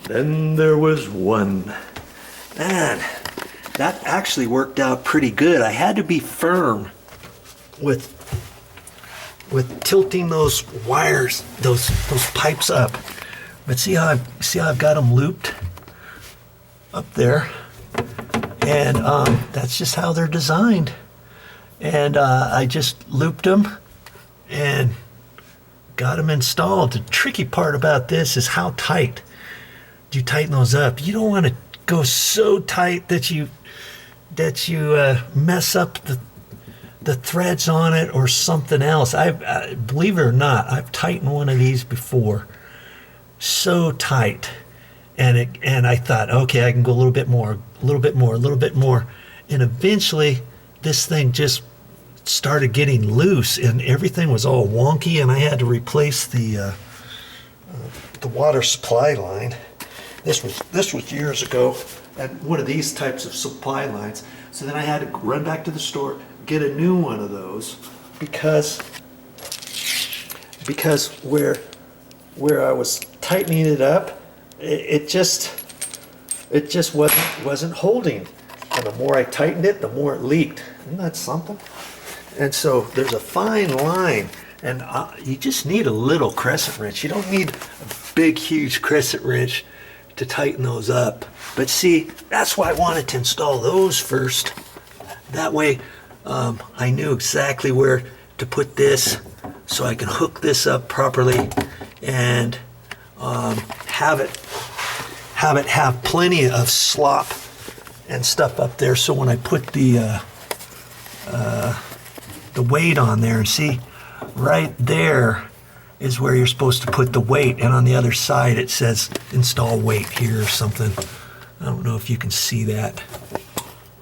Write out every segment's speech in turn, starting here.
Then there was one. Man, that actually worked out pretty good. I had to be firm with tilting those wires, those pipes up. But see how I've got them looped up there, and that's just how they're designed. And I just looped them and got them installed. The tricky part about this is how tight do you tighten those up. You don't want to go so tight that you mess up the threads on it or something else. I believe it or not, I've tightened one of these before so tight, and I thought, okay, I can go a little bit more, and eventually this thing just started getting loose and everything was all wonky, and I had to replace the water supply line. This was years ago, at one of these types of supply lines. So then I had to run back to the store, get a new one of those, because where I was tightening it up, it just wasn't holding. And the more I tightened it, the more it leaked. Isn't that something? And so there's a fine line, and you just need a little crescent wrench. You don't need a big, huge crescent wrench to tighten those up. But see, that's why I wanted to install those first. That way I knew exactly where to put this, so I can hook this up properly and have plenty of slop and stuff up there. So when I put the weight on there, and see, right there is where you're supposed to put the weight, and on the other side it says install weight here or something. I don't know if you can see that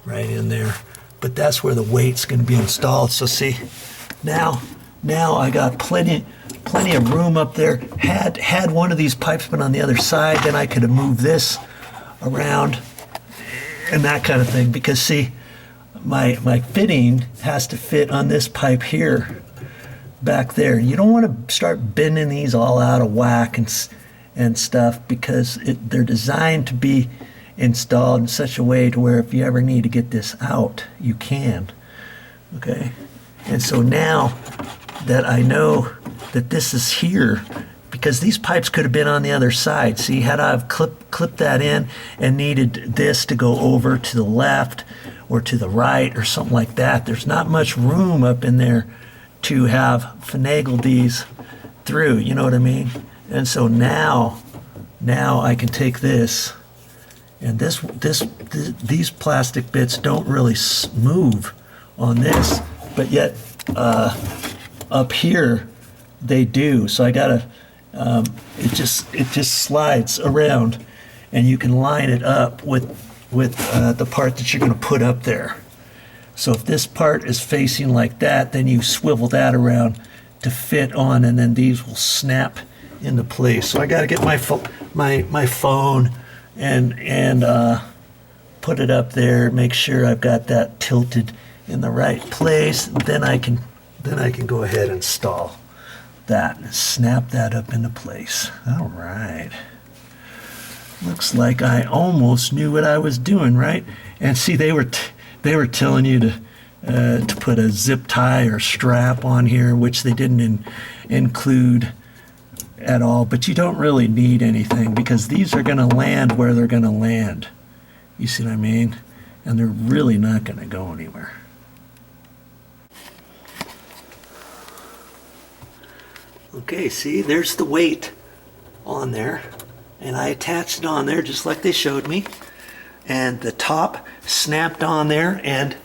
right in there, but that's where the weight's going to be installed. So see, now I got plenty of room up there. Had one of these pipes been on the other side, then I could have moved this around and that kind of thing, because see, my fitting has to fit on this pipe here back there. You don't want to start bending these all out of whack and stuff, because they're designed to be installed in such a way to where if you ever need to get this out, you can. Okay, and so now that I know that this is here, because these pipes could have been on the other side. See, had I have clipped that in and needed this to go over to the left or to the right or something like that, there's not much room up in there to have finagled these through, you know what I mean? And so now I can take this, and these plastic bits don't really move on this, but yet up here they do. So I gotta, it just slides around, and you can line it up with the part that you're gonna put up there. So if this part is facing like that, then you swivel that around to fit on, and then these will snap into place. So I got to get my phone and put it up there, make sure I've got that tilted in the right place. Then I can go ahead and install that and snap that up into place. All right. Looks like I almost knew what I was doing, right? And see, they were telling you to put a zip tie or strap on here, which they didn't include at all. But you don't really need anything, because these are going to land where they're going to land. You see what I mean? And they're really not going to go anywhere. Okay, see, there's the weight on there, and I attached it on there just like they showed me. And the top snapped on there, and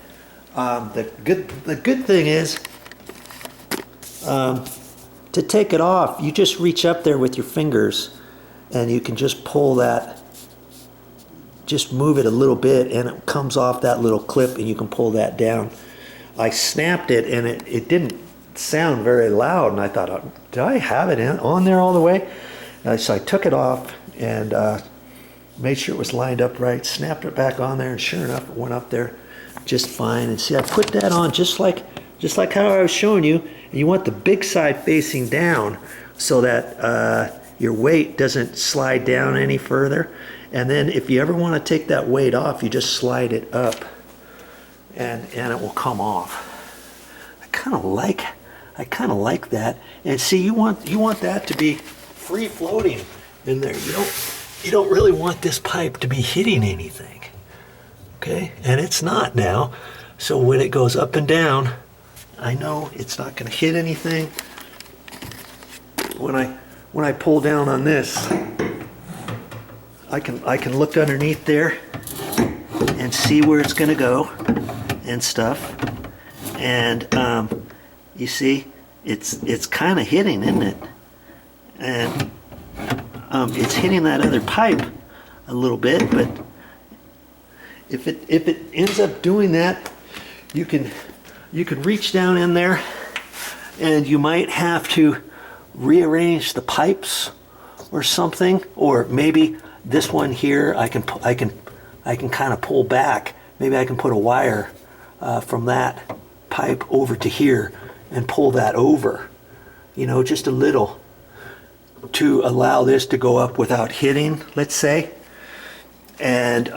the good thing is, to take it off, you just reach up there with your fingers, and you can just pull that, just move it a little bit, and it comes off that little clip, and you can pull that down. I snapped it, and it didn't sound very loud, and I thought, did I have it on there all the way? So I took it off and made sure it was lined up right, snapped it back on there, and sure enough, it went up there just fine. And see, I put that on just like how I was showing you. And you want the big side facing down, so that your weight doesn't slide down any further. And then if you ever want to take that weight off, you just slide it up and it will come off. I kind of like that. And see, you want that to be free floating in there. You don't really want this pipe to be hitting anything. Okay? And it's not now. So when it goes up and down, I know it's not going to hit anything. When I pull down on this, I can look underneath there and see where it's going to go and stuff. And you see, it's kind of hitting, isn't it? And it's hitting that other pipe a little bit, but if it ends up doing that, you can reach down in there, and you might have to rearrange the pipes or something, or maybe this one here I can kind of pull back. Maybe I can put a wire from that pipe over to here and pull that over, you know, just a little, to allow this to go up without hitting, let's say. And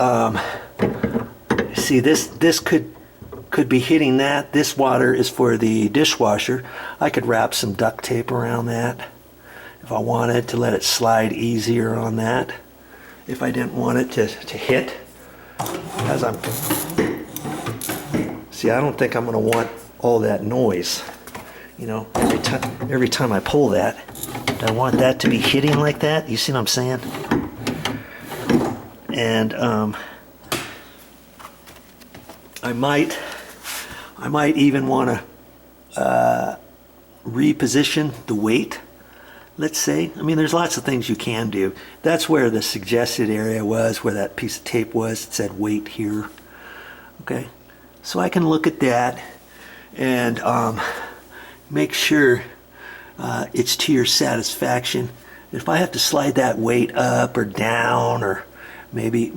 see, this could be hitting that. This water is for the dishwasher. I could wrap some duct tape around that if I wanted to let it slide easier on that, if I didn't want it to hit. As I'm, see, I don't think I'm going to want all that noise, you know, every time I pull that. I want that to be hitting like that. You see what I'm saying? And I might even want to reposition the weight, let's say. I mean, there's lots of things you can do. That's where the suggested area was, where that piece of tape was. It said weight here. Okay, so I can look at that and make sure it's to your satisfaction. If I have to slide that weight up or down, or maybe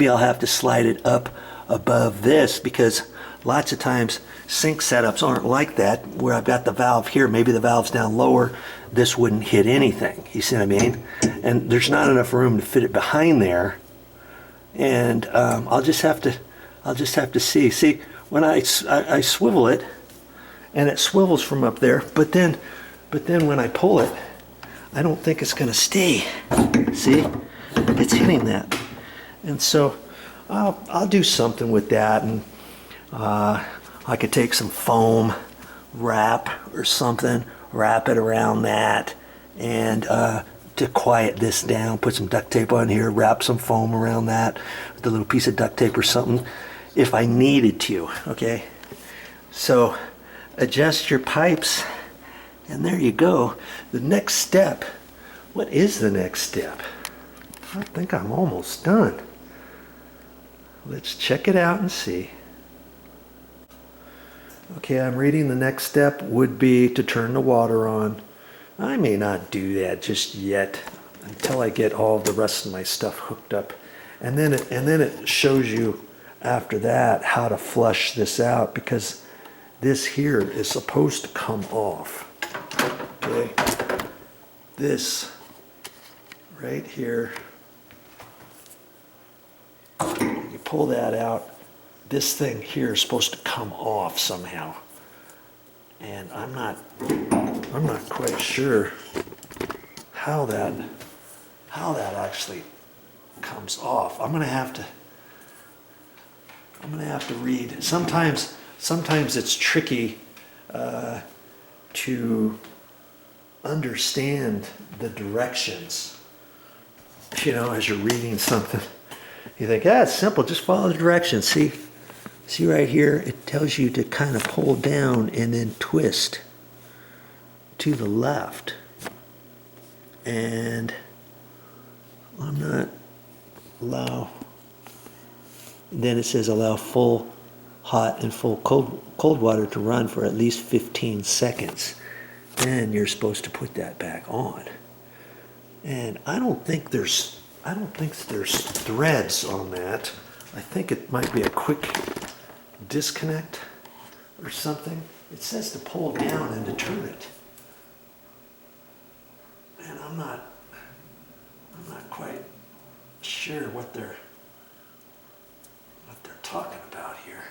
I'll have to slide it up above this, because lots of times sink setups aren't like that, where I've got the valve here, maybe the valve's down lower, this wouldn't hit anything. You see what I mean? And there's not enough room to fit it behind there. And I'll just have to see. See, when I swivel it, and it swivels from up there, but then when I pull it, I don't think it's going to stay. See, it's hitting that. And so I'll do something with that, and I could take some foam wrap or something, wrap it around that, and to quiet this down, put some duct tape on here, wrap some foam around that with a little piece of duct tape or something, if I needed to. Okay, so adjust your pipes, and there you go. The next step, what is the next step? I think I'm almost done. Let's check it out and see. Okay, I'm reading the next step would be to turn the water on. I may not do that just yet until I get all the rest of my stuff hooked up. And then it shows you after that how to flush this out, because this here is supposed to come off. Okay, this right here, you pull that out, this thing here is supposed to come off somehow, and I'm not quite sure how that actually comes off. I'm gonna have to read. Sometimes it's tricky to understand the directions, you know, as you're reading something. You think, it's simple, just follow the directions. See right here, it tells you to kind of pull down and then twist to the left. And I'm not allow, then it says allow full hot and full cold water to run for at least 15 seconds. Then you're supposed to put that back on. And I don't think there's threads on that. I think it might be a quick disconnect or something. It says to pull down and to turn it. and I'm not quite sure what they're talking about here.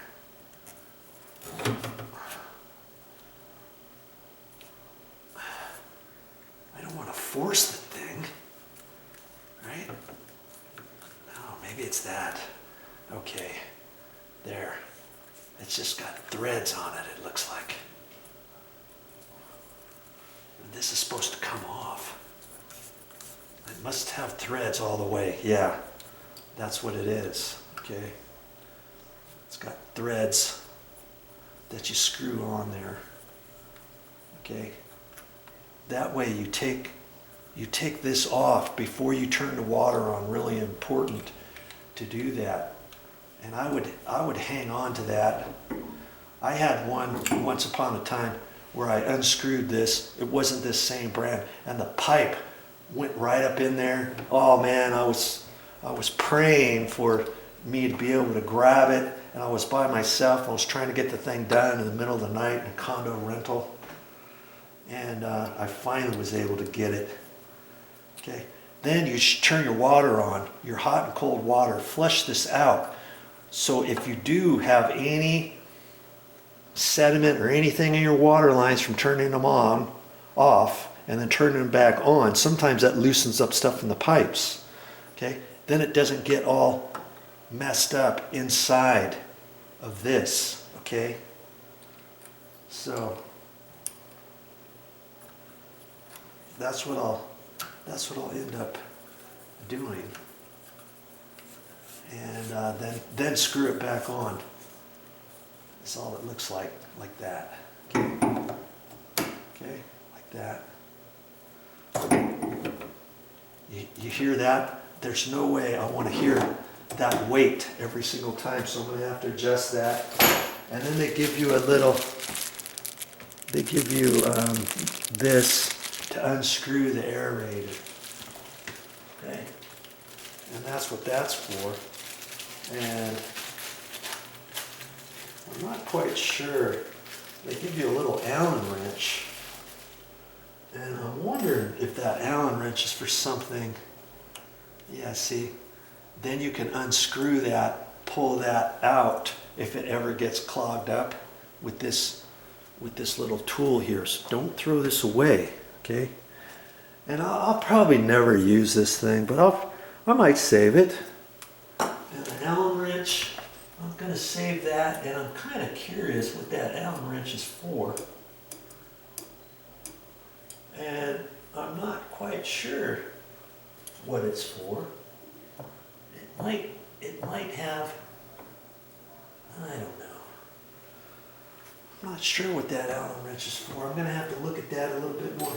I don't want to force the thing, right? No, maybe it's that. Okay, there. It's just got threads on it, it looks like. And this is supposed to come off. It must have threads all the way. Yeah, that's what it is. Okay. It's got threads that you screw on there. Okay. That way you take this off before you turn the water on. Really important to do that. And I would hang on to that. I had one once upon a time where I unscrewed this. It wasn't this same brand, and the pipe went right up in there. Oh man, I was praying for me to be able to grab it, and I was by myself. I was trying to get the thing done in the middle of the night in a condo rental, and I finally was able to get it. Okay, then you turn your water on, your hot and cold water. Flush this out. So if you do have any sediment or anything in your water lines from turning them off, and then turning them back on, sometimes that loosens up stuff in the pipes. Okay, then it doesn't get all messed up inside of this. Okay, so that's what I'll end up doing, and then screw it back on. That's all it looks like that. Okay, okay, like that. You hear that? There's no way I want to hear that weight every single time, so I'm going to have to adjust that. And then they give you this to unscrew the aerator. Okay, and that's what that's for. And I'm not quite sure. They give you a little Allen wrench. And I'm wondering if that Allen wrench is for something. Yeah, see, then you can unscrew that, pull that out if it ever gets clogged up with this little tool here. So don't throw this away, okay? And I'll probably never use this thing, but I might save it. And an Allen wrench, I'm going to save that, and I'm kind of curious what that Allen wrench is for. And I'm not quite sure what it's for. It might have, I don't know. I'm not sure what that Allen wrench is for. I'm going to have to look at that a little bit more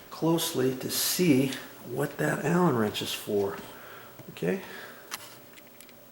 closely to see what that Allen wrench is for. Okay?